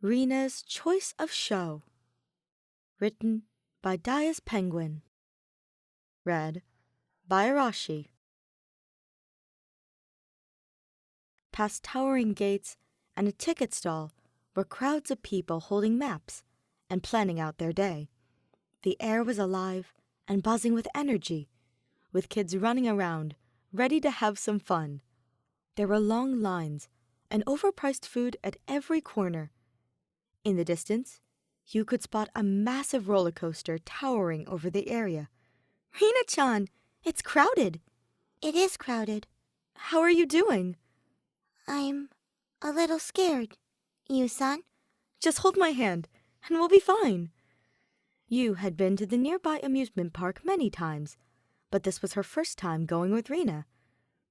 Rina's Choice of Show. Written by Dias Penguin. Read by Arashi. Past towering gates and a ticket stall were crowds of people holding maps and planning out their day. The air was alive and buzzing with energy, with kids running around, ready to have some fun. There were long lines and overpriced food at every corner. In the distance, you could spot a massive roller coaster towering over the area. Rina-chan, it's crowded. It is crowded. How are you doing? I'm a little scared. You-san? Just hold my hand, and we'll be fine. You had been to the nearby amusement park many times, but this was her first time going with Rina.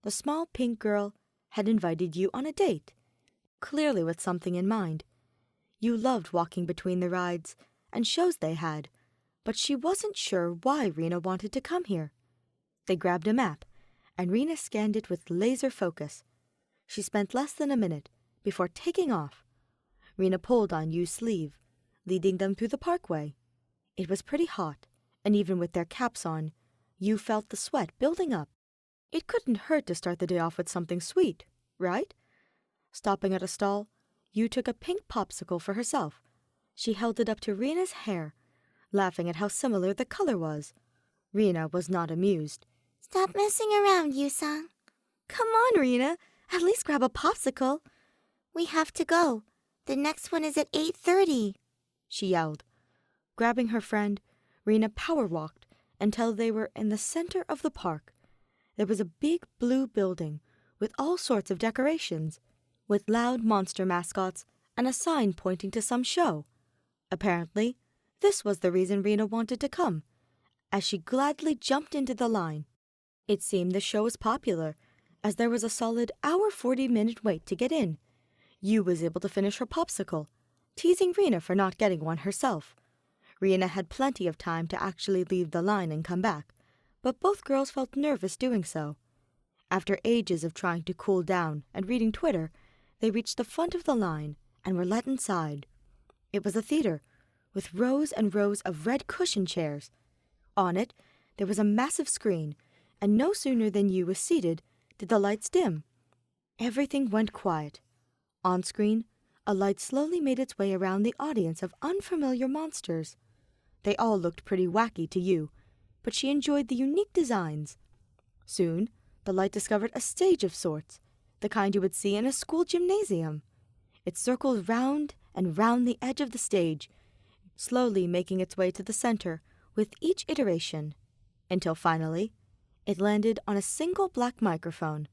The small pink girl had invited you on a date, clearly with something in mind. You loved walking between the rides and shows they had, but she wasn't sure why Rina wanted to come here. They grabbed a map, and Rina scanned it with laser focus. She spent less than a minute before taking off. Rina pulled on Yu's sleeve, leading them through the parkway. It was pretty hot, and even with their caps on, Yu felt the sweat building up. It couldn't hurt to start the day off with something sweet, right? Stopping at a stall, Yu took a pink popsicle for herself. She held it up to Rina's hair, laughing at how similar the color was. Rina was not amused. Stop messing around, You-san. Come on, Rina. At least grab a popsicle. We have to go. The next one is at 8:30. She yelled. Grabbing her friend, Rina power-walked until they were in the center of the park. There was a big blue building with all sorts of decorations, with loud monster mascots and a sign pointing to some show. Apparently, this was the reason Rina wanted to come, as she gladly jumped into the line. It seemed the show was popular, as there was a solid 40-minute wait to get in. Yu was able to finish her popsicle, teasing Rina for not getting one herself. Rina had plenty of time to actually leave the line and come back, but both girls felt nervous doing so. After ages of trying to cool down and reading Twitter, they reached the front of the line and were let inside. It was a theater, with rows and rows of red cushion chairs. On it, there was a massive screen, and no sooner than Yu was seated did the lights dim. Everything went quiet. On screen, a light slowly made its way around the audience of unfamiliar monsters. They all looked pretty wacky to Yu, but she enjoyed the unique designs. Soon, the light discovered a stage of sorts, the kind you would see in a school gymnasium. It circled round and round the edge of the stage, slowly making its way to the center with each iteration, until finally, it landed on a single black microphone.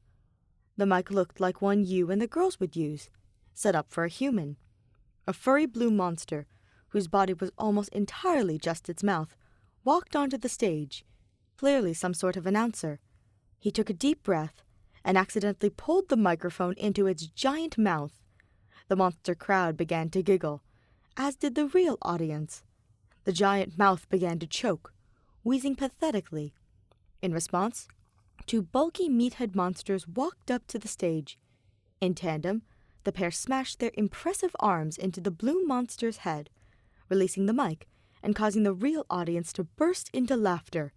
The mic looked like one Yu and the girls would use, set up for a human. A furry blue monster, whose body was almost entirely just its mouth, walked onto the stage, clearly some sort of announcer. He took a deep breath and accidentally pulled the microphone into its giant mouth. The monster crowd began to giggle, as did the real audience. The giant mouth began to choke, wheezing pathetically. In response, two bulky meathead monsters walked up to the stage. In tandem, the pair smashed their impressive arms into the blue monster's head, releasing the mic and causing the real audience to burst into laughter.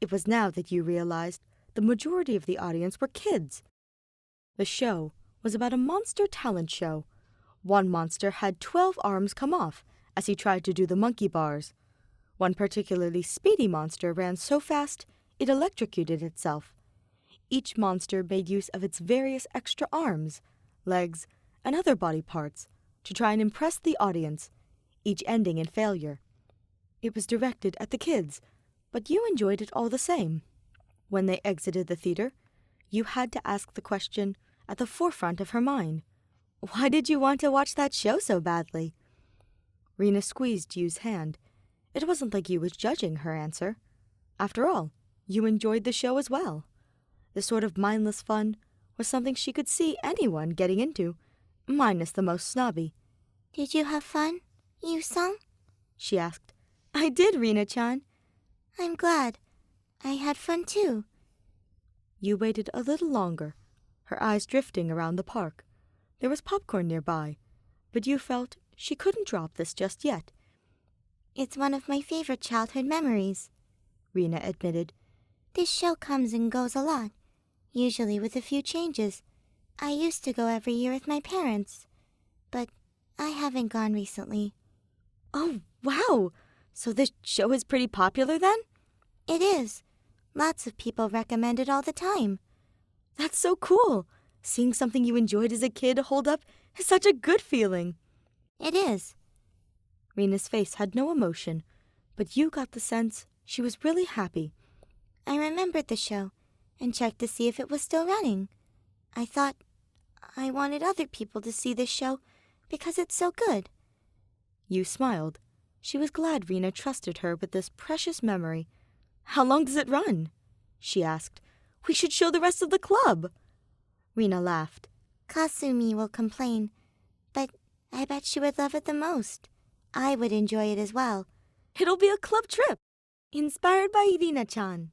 It was now that you realized the majority of the audience were kids. The show was about a monster talent show. One monster had 12 arms come off as he tried to do the monkey bars. One particularly speedy monster ran so fast it electrocuted itself. Each monster made use of its various extra arms, legs, and other body parts to try and impress the audience, each ending in failure. It was directed at the kids, but you enjoyed it all the same. When they exited the theater, you had to ask the question at the forefront of her mind. Why did you want to watch that show so badly? Rina squeezed Yu's hand. It wasn't like Yu was judging her answer. After all, you enjoyed the show as well. This sort of mindless fun was something she could see anyone getting into, minus the most snobby. Did you have fun, You-san? She asked. I did, Rina-chan. I'm glad. I had fun too. You waited a little longer, her eyes drifting around the park. There was popcorn nearby, but you felt she couldn't drop this just yet. It's one of my favorite childhood memories, Rina admitted. This show comes and goes a lot, usually with a few changes. I used to go every year with my parents, but I haven't gone recently. Oh, wow! So this show is pretty popular then? It is. Lots of people recommend it all the time. That's so cool! Seeing something you enjoyed as a kid hold up is such a good feeling. It is. Rina's face had no emotion, but you got the sense she was really happy. I remembered the show and checked to see if it was still running. I thought I wanted other people to see this show because it's so good. You smiled. She was glad Rina trusted her with this precious memory. How long does it run? She asked. We should show the rest of the club. Rina laughed. Kasumi will complain, but I bet she would love it the most. I would enjoy it as well. It'll be a club trip, inspired by Rina-chan.